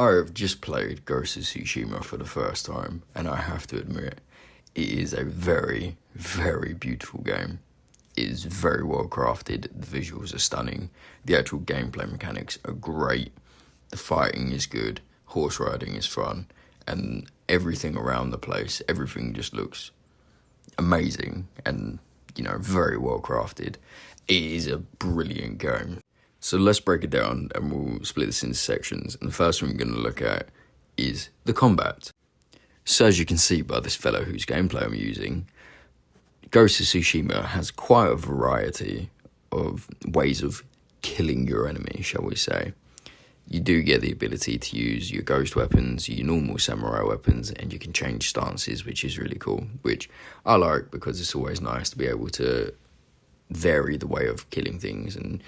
I've just played Ghost of Tsushima for the first time, and I have to admit, it is a very, very beautiful game. It is very well crafted, the visuals are stunning, the actual gameplay mechanics are great, the fighting is good, horse riding is fun, and everything around the place, everything just looks amazing and, very well crafted. It is a brilliant game. So let's break it down and we'll split this into sections. And the first thing we're going to look at is the combat. So as you can see by this fellow whose gameplay I'm using, Ghost of Tsushima has quite a variety of ways of killing your enemy, shall we say. You do get the ability to use your ghost weapons, your normal samurai weapons, and you can change stances, which is really cool, which I like because it's always nice to be able to vary the way of killing things and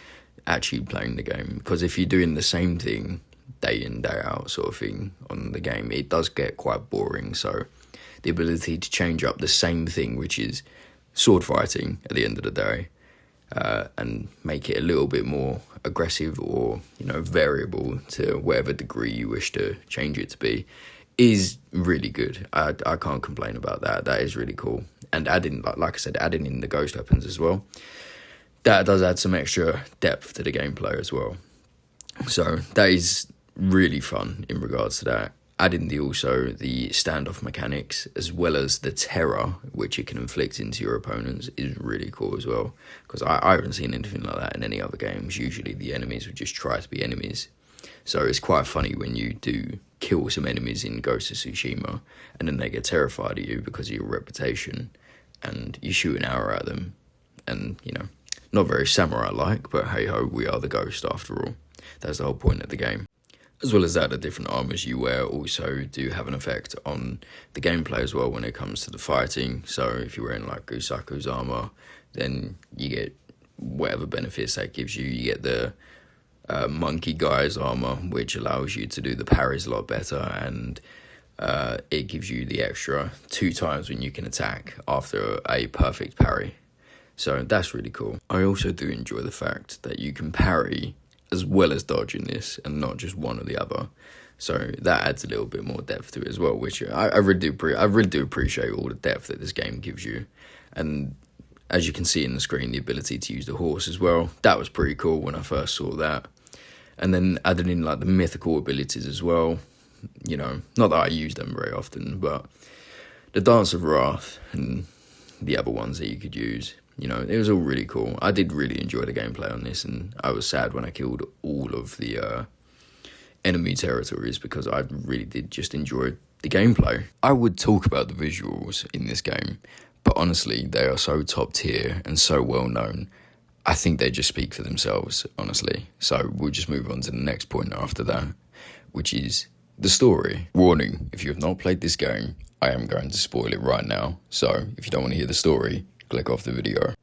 actually playing the game. Because if you're doing the same thing day in, day out sort of thing on the game, it does get quite boring. So the ability to change up the same thing, which is sword fighting at the end of the day, and make it a little bit more aggressive or, variable to whatever degree you wish to change it to be, is really good. I can't complain about that. That is really cool. And adding, like I said, adding in the ghost weapons as well, that does add some extra depth to the gameplay as well. So that is really fun in regards to that. Adding the standoff mechanics as well as the terror which it can inflict into your opponents is really cool as well. Because I haven't seen anything like that in any other games. Usually the enemies would just try to be enemies. So it's quite funny when you do kill some enemies in Ghost of Tsushima and then they get terrified of you because of your reputation and you shoot an arrow at them and, not very samurai-like, but hey-ho, we are the ghost after all. That's the whole point of the game. As well as that, the different armours you wear also do have an effect on the gameplay as well when it comes to the fighting. So if you're wearing like Gusaku's armour, then you get whatever benefits that gives you. You get the monkey guy's armour, which allows you to do the parries a lot better, and it gives you the extra 2 times when you can attack after a perfect parry. So that's really cool. I also do enjoy the fact that you can parry as well as dodge in this and not just one or the other. So that adds a little bit more depth to it as well, which I really do appreciate all the depth that this game gives you. And as you can see in the screen, the ability to use the horse as well, that was pretty cool when I first saw that. And then adding in like the mythical abilities as well, not that I use them very often, but the Dance of Wrath and the other ones that you could use, it was all really cool. I did really enjoy the gameplay on this, and I was sad when I killed all of the enemy territories because I really did just enjoy the gameplay. I would talk about the visuals in this game, but honestly, they are so top tier and so well known. I think they just speak for themselves, honestly. So we'll just move on to the next point after that, which is the story. Warning, if you have not played this game, I am going to spoil it right now. So if you don't want to hear the story, click off the video.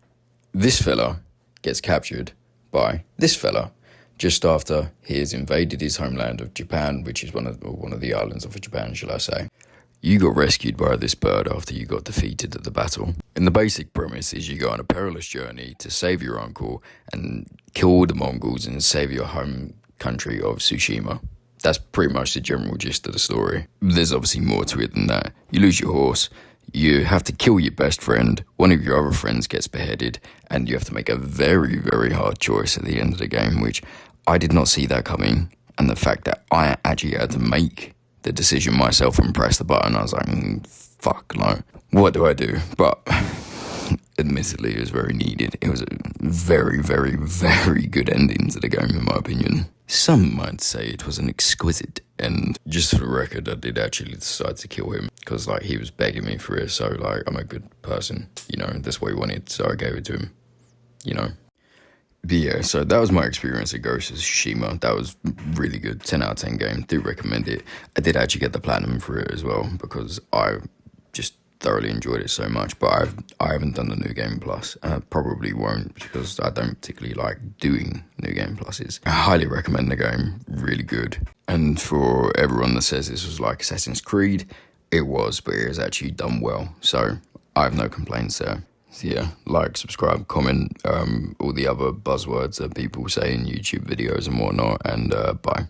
This fella gets captured by this fella just after he has invaded his homeland of Japan, which is one of the islands of Japan, shall I say. You got rescued by this bird after you got defeated at the battle. And the basic premise is you go on a perilous journey to save your uncle and kill all the Mongols and save your home country of Tsushima. That's pretty much the general gist of the story. There's obviously more to it than that. You lose your horse, you have to kill your best friend, one of your other friends gets beheaded, and you have to make a very, very hard choice at the end of the game, which I did not see that coming. And the fact that I actually had to make the decision myself and press the button, I was like, fuck no, what do I do? But admittedly, it was very needed. It was a very, very, very good ending to the game, in my opinion. Some might say it was an exquisite end. Just for the record, I did actually decide to kill him because he was begging me for it. So I'm a good person, that's what he wanted. So I gave it to him, But yeah, so that was my experience at Ghost of Tsushima. That was really good, 10 out of 10 game. Do recommend it. I did actually get the platinum for it as well because I just thoroughly enjoyed it so much. But I haven't done the New Game Plus, and I probably won't because I don't particularly like doing New Game Pluses. I highly recommend the game, really good. And for everyone that says this was like Assassin's Creed, it was, but it was actually done well. So I have no complaints there. So yeah, like, subscribe, comment, all the other buzzwords that people say in YouTube videos and whatnot, and bye.